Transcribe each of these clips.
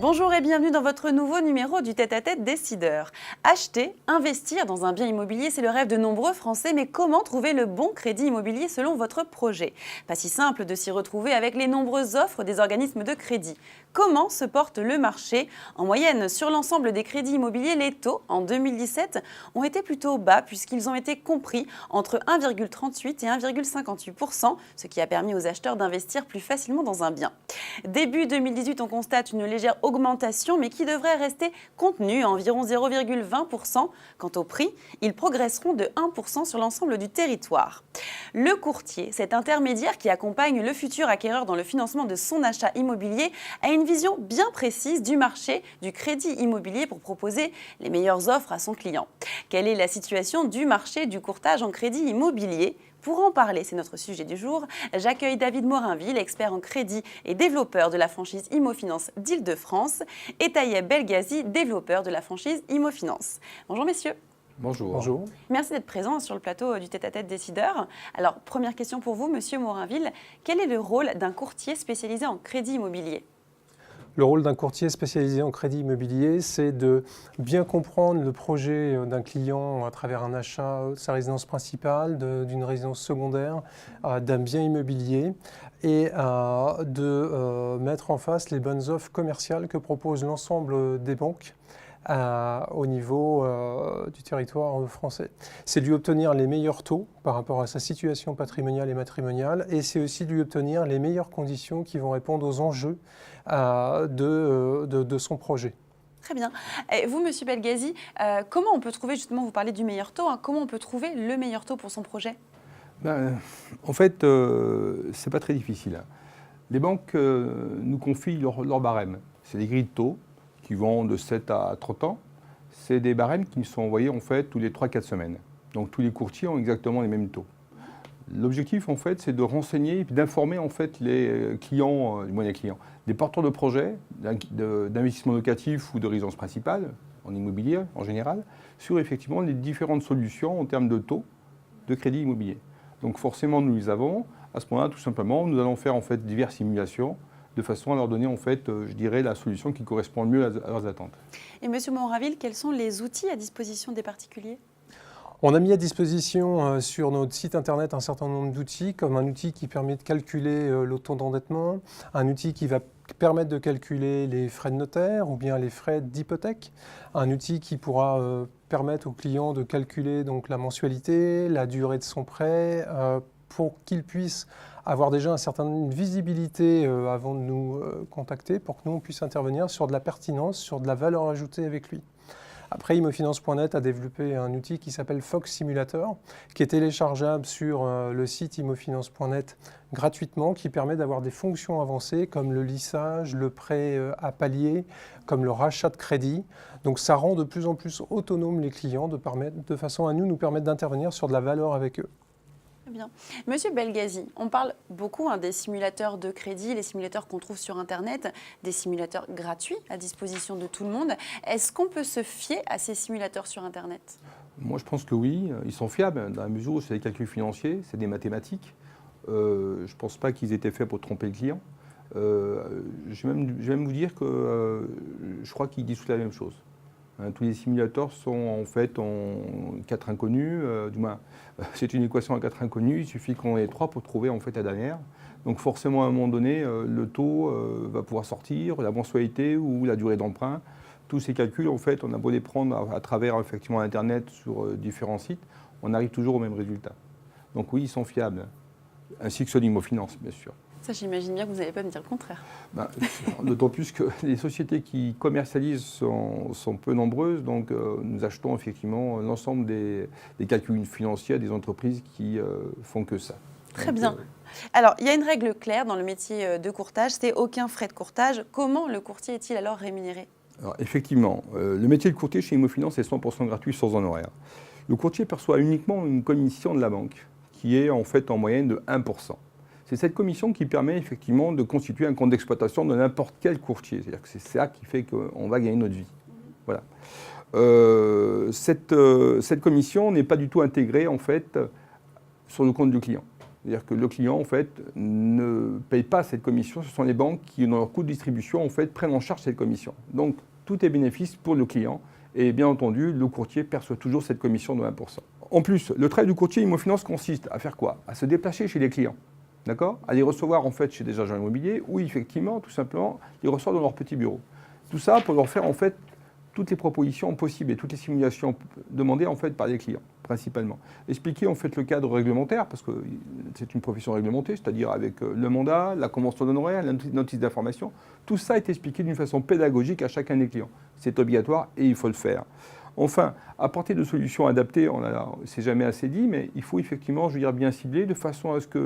Bonjour et bienvenue dans votre nouveau numéro du Tête-à-Tête décideur. Acheter, investir dans un bien immobilier, c'est le rêve de nombreux Français, mais comment trouver le bon crédit immobilier selon votre projet? Pas si simple de s'y retrouver avec les nombreuses offres des organismes de crédit. Comment se porte le marché? En moyenne, sur l'ensemble des crédits immobiliers, les taux en 2017 ont été plutôt bas puisqu'ils ont été compris entre 1,38 et 1,58%, ce qui a permis aux acheteurs d'investir plus facilement dans un bien. Début 2018, on constate une légère augmentation, mais qui devrait rester contenue à environ 0,20%. Quant au prix, ils progresseront de 1% sur l'ensemble du territoire. Le courtier, cet intermédiaire qui accompagne le futur acquéreur dans le financement de son achat immobilier, a une vision bien précise du marché du crédit immobilier pour proposer les meilleures offres à son client. Quelle est la situation du marché du courtage en crédit immobilier ? Pour en parler, c'est notre sujet du jour. J'accueille David Morinville, expert en crédit et développeur de la franchise Immofinance d'Île-de-France, et Taïeb Belghazi, développeur de la franchise Immofinance. Bonjour messieurs. Bonjour. Bonjour. Merci d'être présent sur le plateau du Tête-à-Tête décideur. Alors, première question pour vous, monsieur Morinville. Quel est le rôle d'un courtier spécialisé en crédit immobilier ? Le rôle d'un courtier spécialisé en crédit immobilier, c'est de bien comprendre le projet d'un client à travers un achat de sa résidence principale, d'une résidence secondaire, d'un bien immobilier et de mettre en face les bonnes offres commerciales que proposent l'ensemble des banques au niveau du territoire français. C'est de lui obtenir les meilleurs taux par rapport à sa situation patrimoniale et matrimoniale, et c'est aussi de lui obtenir les meilleures conditions qui vont répondre aux enjeux de son projet. Très bien. Et vous, monsieur Belghazi, comment on peut trouver, justement, vous parlez du meilleur taux, comment on peut trouver le meilleur taux pour son projet ? En fait, c'est pas très difficile. Les banques nous confient leur barème. C'est des grilles de taux qui vont de 7 à 30 ans. C'est des barèmes qui sont envoyés en fait tous les 3-4 semaines. Donc tous les courtiers ont exactement les mêmes taux. L'objectif en fait, c'est de renseigner et d'informer en fait les clients, du moins les clients, des porteurs de projets d'investissement locatif ou de résidence principale, en immobilier en général, sur effectivement les différentes solutions en termes de taux de crédit immobilier. Donc forcément nous les avons. À ce moment-là, tout simplement, nous allons faire en fait diverses simulations de façon à leur donner, en fait, je dirais, la solution qui correspond le mieux à leurs attentes. Et monsieur Morinville, quels sont les outils à disposition des particuliers ? On a mis à disposition sur notre site internet un certain nombre d'outils, comme un outil qui permet de calculer le taux d'endettement, un outil qui va permettre de calculer les frais de notaire ou bien les frais d'hypothèque, un outil qui pourra permettre au client de calculer donc, la mensualité, la durée de son prêt, pour qu'il puisse avoir déjà une visibilité avant de nous contacter, pour que nous on puisse intervenir sur de la pertinence, sur de la valeur ajoutée avec lui. Après, Immofinance.net a développé un outil qui s'appelle Fox Simulator, qui est téléchargeable sur le site Immofinance.net gratuitement, qui permet d'avoir des fonctions avancées comme le lissage, le prêt à palier, comme le rachat de crédit. Donc ça rend de plus en plus autonomes les clients de façon à nous permettre d'intervenir sur de la valeur avec eux. Bien. Monsieur Belghazi, on parle beaucoup des simulateurs de crédit, les simulateurs qu'on trouve sur Internet, des simulateurs gratuits à disposition de tout le monde. Est-ce qu'on peut se fier à ces simulateurs sur Internet ? Moi, je pense que oui, ils sont fiables dans la mesure où c'est des calculs financiers, c'est des mathématiques. Je ne pense pas qu'ils étaient faits pour tromper le client. Je vais même vous dire que je crois qu'ils disent tout la même chose. Tous les simulateurs sont en fait en 4 inconnus, du moins c'est une équation à 4 inconnus, il suffit qu'on ait 3 pour trouver en fait la dernière. Donc forcément à un moment donné, le taux va pouvoir sortir, la mensualité ou la durée d'emprunt. Tous ces calculs, en fait, on a beau les prendre à travers effectivement Internet sur différents sites, on arrive toujours au même résultat. Donc oui, ils sont fiables, ainsi que ceux d'Immofinance, bien sûr. Ça, j'imagine bien que vous n'allez pas me dire le contraire. D'autant plus que les sociétés qui commercialisent sont peu nombreuses, donc nous achetons effectivement l'ensemble des calculs financiers des entreprises qui font que ça. Très bien. Alors, il y a une règle claire dans le métier de courtage, c'est aucun frais de courtage. Comment le courtier est-il alors rémunéré ? Alors, effectivement, le métier de courtier chez Immofinance est 100% gratuit sans honoraire. Le courtier perçoit uniquement une commission de la banque, qui est en fait en moyenne de 1%. C'est cette commission qui permet effectivement de constituer un compte d'exploitation de n'importe quel courtier. C'est-à-dire que c'est ça qui fait qu'on va gagner notre vie. Voilà. Cette commission n'est pas du tout intégrée en fait sur le compte du client. C'est-à-dire que le client, en fait, ne paye pas cette commission. Ce sont les banques qui, dans leur coût de distribution, en fait, prennent en charge cette commission. Donc, tout est bénéfice pour le client. Et bien entendu, le courtier perçoit toujours cette commission de 1%. En plus, le travail du courtier IMOfinance consiste à faire quoi? À se déplacer chez les clients. D'accord? À les recevoir, en fait, chez des agents immobiliers ou, effectivement, tout simplement, les recevoir dans leur petit bureau. Tout ça pour leur faire, en fait, toutes les propositions possibles et toutes les simulations demandées en fait par les clients, principalement. Expliquer en fait le cadre réglementaire, parce que c'est une profession réglementée, c'est-à-dire avec le mandat, la convention d'honoraires, la notice d'information. Tout ça est expliqué d'une façon pédagogique à chacun des clients. C'est obligatoire et il faut le faire. Enfin, apporter des solutions adaptées, c'est jamais assez dit, mais il faut effectivement, je veux dire, bien cibler de façon à ce que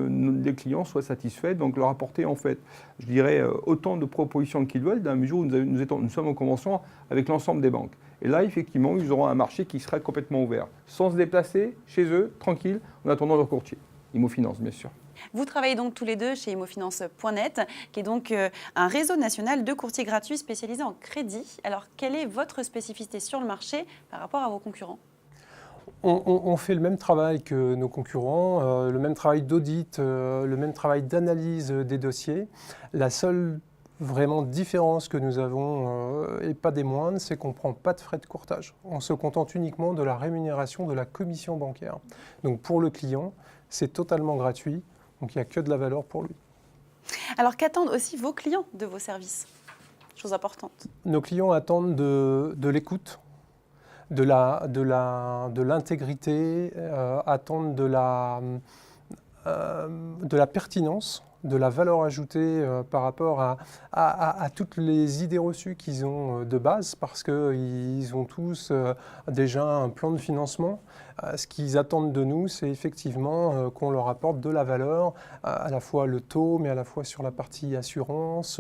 les clients soient satisfaits, donc leur apporter en fait, je dirais, autant de propositions qu'ils veulent, dans la mesure où nous sommes en convention avec l'ensemble des banques. Et là, effectivement, ils auront un marché qui sera complètement ouvert, sans se déplacer, chez eux, tranquille, en attendant leur courtier. IMOfinance, bien sûr. Vous travaillez donc tous les deux chez imofinance.net, qui est donc un réseau national de courtiers gratuits spécialisés en crédit. Alors, quelle est votre spécificité sur le marché par rapport à vos concurrents? On fait le même travail que nos concurrents, le même travail d'audit, le même travail d'analyse des dossiers. La seule vraiment différence que nous avons, et pas des moindres, c'est qu'on ne prend pas de frais de courtage. On se contente uniquement de la rémunération de la commission bancaire. Donc pour le client, c'est totalement gratuit. Donc il n'y a que de la valeur pour lui. Alors qu'attendent aussi vos clients de vos services? Chose importante. Nos clients attendent de l'écoute, de l'intégrité, attendent de la pertinence, de la valeur ajoutée par rapport à toutes les idées reçues qu'ils ont de base, parce qu'ils ont tous déjà un plan de financement. Ce qu'ils attendent de nous, c'est effectivement qu'on leur apporte de la valeur, à la fois le taux, mais à la fois sur la partie assurance,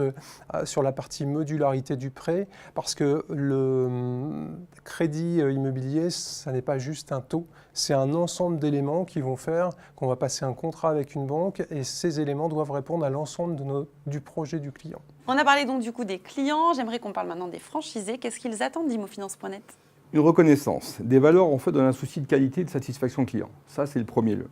sur la partie modularité du prêt, parce que le crédit immobilier, ça n'est pas juste un taux, c'est un ensemble d'éléments qui vont faire qu'on va passer un contrat avec une banque et ces éléments doivent répondre à l'ensemble du projet du client. On a parlé donc du coup des clients, j'aimerais qu'on parle maintenant des franchisés. Qu'est-ce qu'ils attendent d'imofinance.net? Une reconnaissance, des valeurs en fait dans un souci de qualité et de satisfaction client. Ça, c'est le premier lieu.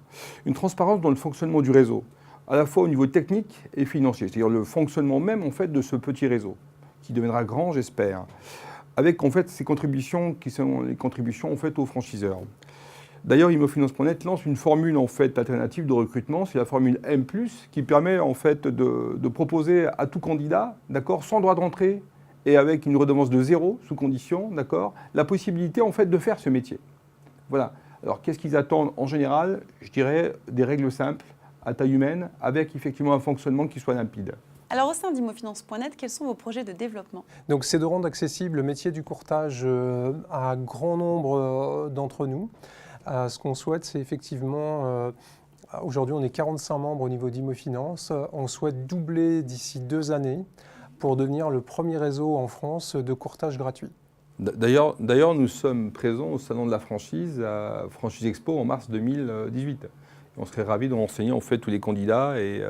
Une transparence dans le fonctionnement du réseau, à la fois au niveau technique et financier, c'est-à-dire le fonctionnement même en fait de ce petit réseau, qui deviendra grand, j'espère, avec en fait ces contributions qui sont les contributions en fait aux franchiseurs. D'ailleurs, IMOfinance.net lance une formule en fait alternative de recrutement, c'est la formule M+, qui permet en fait de proposer à tout candidat, d'accord, sans droit d'entrée et avec une redevance de 0 sous condition, d'accord, la possibilité en fait de faire ce métier. Voilà. Alors qu'est-ce qu'ils attendent en général? Je dirais des règles simples, à taille humaine, avec effectivement un fonctionnement qui soit limpide. Alors au sein d'imofinance.net, quels sont vos projets de développement? Donc c'est de rendre accessible le métier du courtage à un grand nombre d'entre nous. Ce qu'on souhaite, c'est effectivement, aujourd'hui on est 45 membres au niveau d'Imofinance, on souhaite doubler d'ici 2 années pour devenir le premier réseau en France de courtage gratuit. D'ailleurs, nous sommes présents au Salon de la franchise, à Franchise Expo en mars 2018. On serait ravis de renseigner en fait tous les candidats et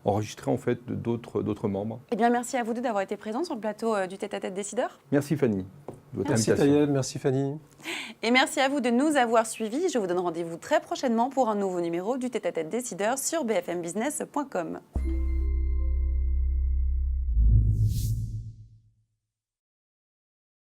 enregistrer en fait d'autres membres. Eh bien, merci à vous deux d'avoir été présents sur le plateau du Tête-à-Tête Décideur. Merci Fanny. Merci Tayeb, merci Fanny. Et merci à vous de nous avoir suivis. Je vous donne rendez-vous très prochainement pour un nouveau numéro du Tête-à-Tête Décideur sur bfmbusiness.com.